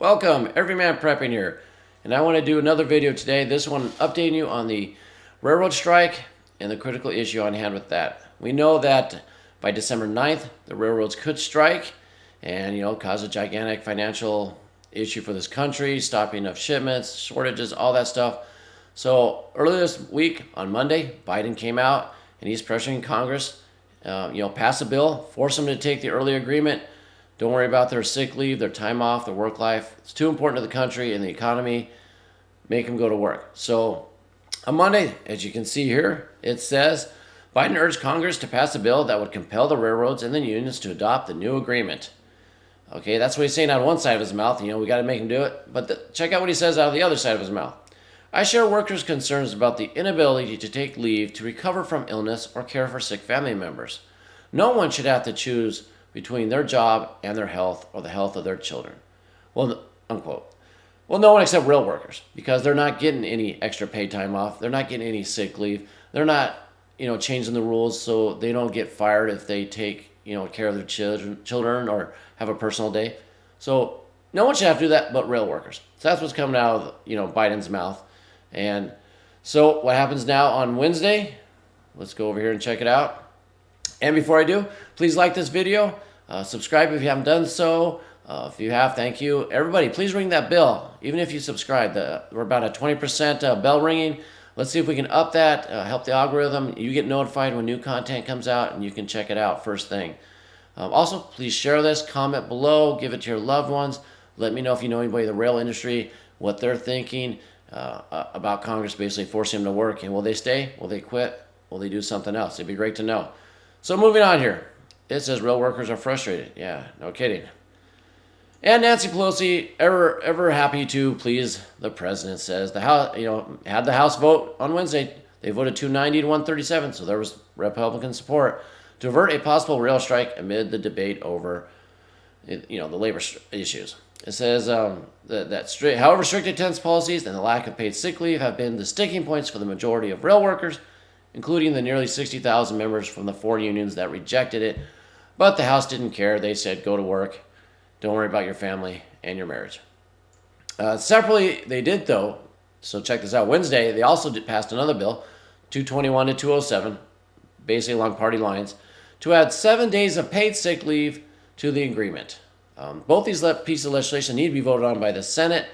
Welcome, Everyman Prepping here, and I want to do another video today. This one updating you on the railroad strike and the critical issue on hand with that. We know that by December 9th, the railroads could strike and cause a gigantic financial issue for this country, stopping of shipments, shortages, all that stuff. So earlier this week on Monday, Biden came out and he's pressuring Congress, pass a bill, force them to take the early agreement. Don't worry about their sick leave, their time off, their work life. It's too important to the country and the economy. Make them go to work. So on Monday, as you can see here, it says, Biden urged Congress to pass a bill that would compel the railroads and the unions to adopt the new agreement. Okay, that's what he's saying out of one side of his mouth. We got to make him do it. But check out what he says out of the other side of his mouth. I share workers' concerns about the inability to take leave to recover from illness or care for sick family members. No one should have to choose between their job and their health or the health of their children. Well, unquote. Well, no one except real workers, because they're not getting any extra paid time off. They're not getting any sick leave. They're not, changing the rules so they don't get fired if they take, care of their children or have a personal day. So no one should have to do that but real workers. So that's what's coming out of, Biden's mouth. And so what happens now on Wednesday? Let's go over here and check it out. And before I do, please like this video. Subscribe if you haven't done so. If you have, thank you. Everybody, please ring that bell, even if you subscribe. We're about at 20% bell ringing. Let's see if we can up that, help the algorithm. You get notified when new content comes out, and you can check it out first thing. Also, please share this, comment below, give it to your loved ones. Let me know if you know anybody in the rail industry, what they're thinking about Congress basically forcing them to work. And will they stay? Will they quit? Will they do something else? It'd be great to know. So moving on here. It says rail workers are frustrated. Yeah, no kidding. And Nancy Pelosi, ever happy to please the president, says the House, had the House vote on Wednesday. They voted 290 to 137, so there was Republican support to avert a possible rail strike amid the debate over, the labor issues. It says however, strict attendance policies and the lack of paid sick leave have been the sticking points for the majority of rail workers, including the nearly 60,000 members from the 4 unions that rejected it. But the House didn't care. They said, go to work. Don't worry about your family and your marriage. Separately, they did, though. So check this out. Wednesday, they also passed another bill, 221 to 207, basically along party lines, to add 7 days of paid sick leave to the agreement. Both these pieces of legislation need to be voted on by the Senate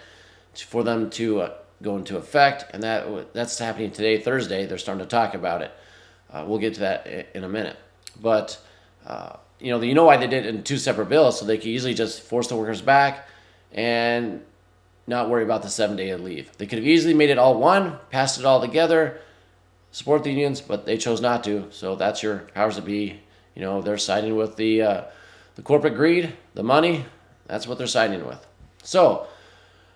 for them to go into effect, and that's happening today, Thursday. They're starting to talk about it. We'll get to that in a minute. But you know why they did it in 2 separate bills, so they could easily just force the workers back and not worry about the 7-day leave. They could have easily made it all one, passed it all together, support the unions, but they chose not to. So that's your powers that be. They're siding with the corporate greed, the money. That's what they're siding with. So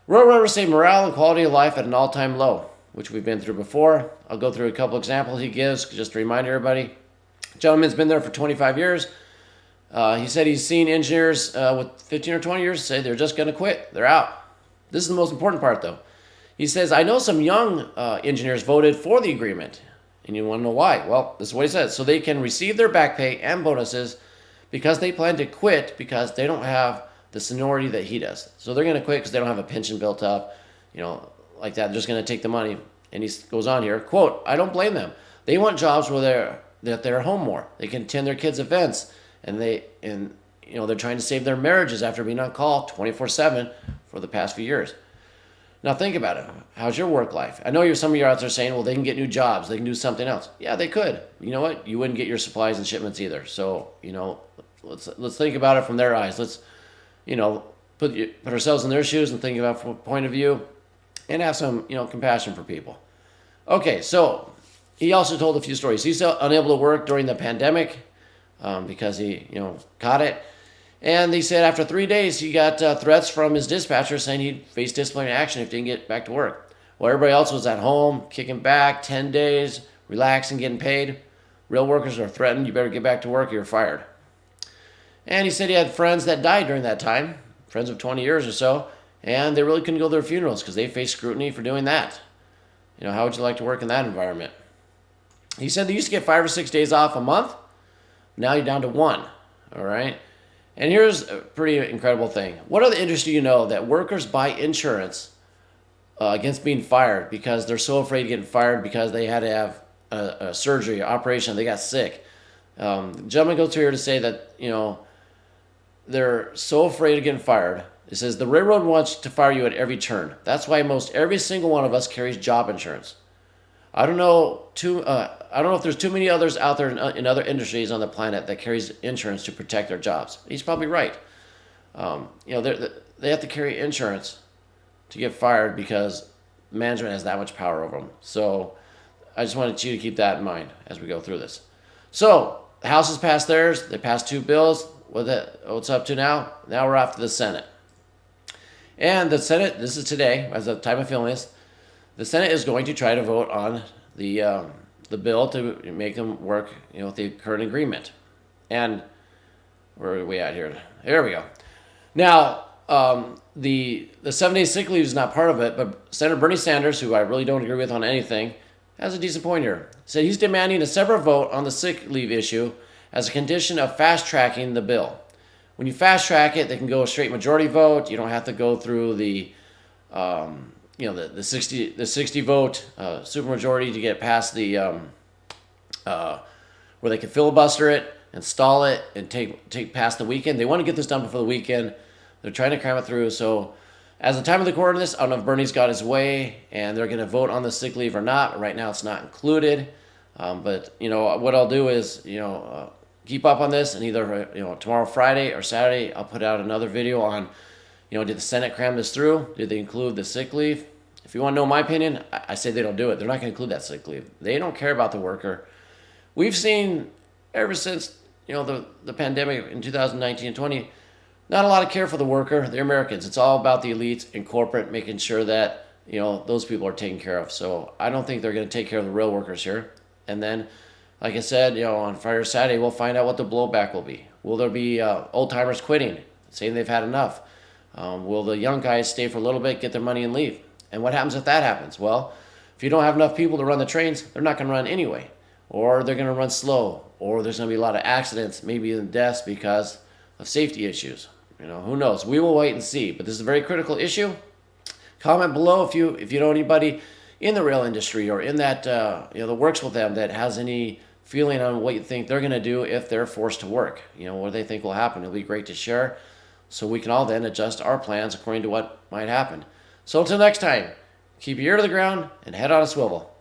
railroaders say morale and quality of life at an all-time low, which we've been through before. I'll go through a couple examples he gives just to remind everybody. Gentleman's been there for 25 years. He said he's seen engineers with 15 or 20 years say they're just going to quit. They're out. This is the most important part, though. He says, I know some young engineers voted for the agreement. And you want to know why? Well, this is what he says. So they can receive their back pay and bonuses because they plan to quit because they don't have the seniority that he does. So they're going to quit because they don't have a pension built up, like that. They're just going to take the money. And he goes on here, quote, I don't blame them. They want jobs where they're home more. They can attend their kids' events. And they're trying to save their marriages after being on call 24/7 for the past few years. Now think about it. How's your work life? I know some of you are out there saying, well, they can get new jobs. They can do something else. Yeah, they could. You know what? You wouldn't get your supplies and shipments either. So, let's think about it from their eyes. Let's, put ourselves in their shoes and think about it from a point of view and have some, compassion for people. Okay, so he also told a few stories. He's unable to work during the pandemic. Because he, caught it. And he said after 3 days, he got threats from his dispatcher saying he'd face disciplinary action if he didn't get back to work. Well, everybody else was at home, kicking back, 10 days, relaxing, getting paid. Real workers are threatened. You better get back to work or you're fired. And he said he had friends that died during that time, friends of 20 years or so, and they really couldn't go to their funerals because they faced scrutiny for doing that. How would you like to work in that environment? He said they used to get 5 or 6 days off a month. Now you're down to 1, all right? And here's a pretty incredible thing. What other industry you know that workers buy insurance against being fired because they're so afraid of getting fired because they had to have a surgery, operation, they got sick? The gentleman goes through here to say that, they're so afraid of getting fired. It says the railroad wants to fire you at every turn. That's why most every single one of us carries job insurance. I don't know if there's too many others out there in other industries on the planet that carries insurance to protect their jobs. He's probably right. They have to carry insurance to get fired because management has that much power over them. So I just wanted you to keep that in mind as we go through this. So the House has passed theirs. They passed 2 bills. What's up to now? Now we're off to the Senate. And the Senate, this is today, as of the time of filming this, the Senate is going to try to vote on the bill to make them work, with the current agreement. And where are we at here? There we go. Now, the 7-day sick leave is not part of it, but Senator Bernie Sanders, who I really don't agree with on anything, has a decent point here. Said he's demanding a separate vote on the sick leave issue as a condition of fast-tracking the bill. When you fast-track it, they can go a straight majority vote. You don't have to go through the 60 vote supermajority to get past the where they can filibuster it, install it, and take past the weekend. They want to get this done before the weekend. They're trying to cram it through. So as the time of the recording this, I don't know if Bernie's got his way and they're going to vote on the sick leave or not. Right now it's not included. But what I'll do is keep up on this, and either tomorrow, Friday, or Saturday, I'll put out another video on did the Senate cram this through? Did they include the sick leave? If you want to know my opinion, I say they don't do it. They're not going to include that sick leave. They don't care about the worker. We've seen ever since the pandemic in 2019 and 20, not a lot of care for the worker. They're Americans. It's all about the elites and corporate making sure that those people are taken care of. So I don't think they're going to take care of the real workers here. And then, like I said, on Friday or Saturday, we'll find out what the blowback will be. Will there be old timers quitting, saying they've had enough? Will the young guys stay for a little bit, get their money, and leave? And what happens if that happens? Well, if you don't have enough people to run the trains, they're not going to run anyway. Or they're going to run slow. Or there's going to be a lot of accidents, maybe even deaths because of safety issues. Who knows? We will wait and see. But this is a very critical issue. Comment below if you know anybody in the rail industry or in that that works with them that has any feeling on what you think they're going to do if they're forced to work. What they think will happen. It'll be great to share so we can all then adjust our plans according to what might happen. So until next time, keep your ear to the ground and head on a swivel.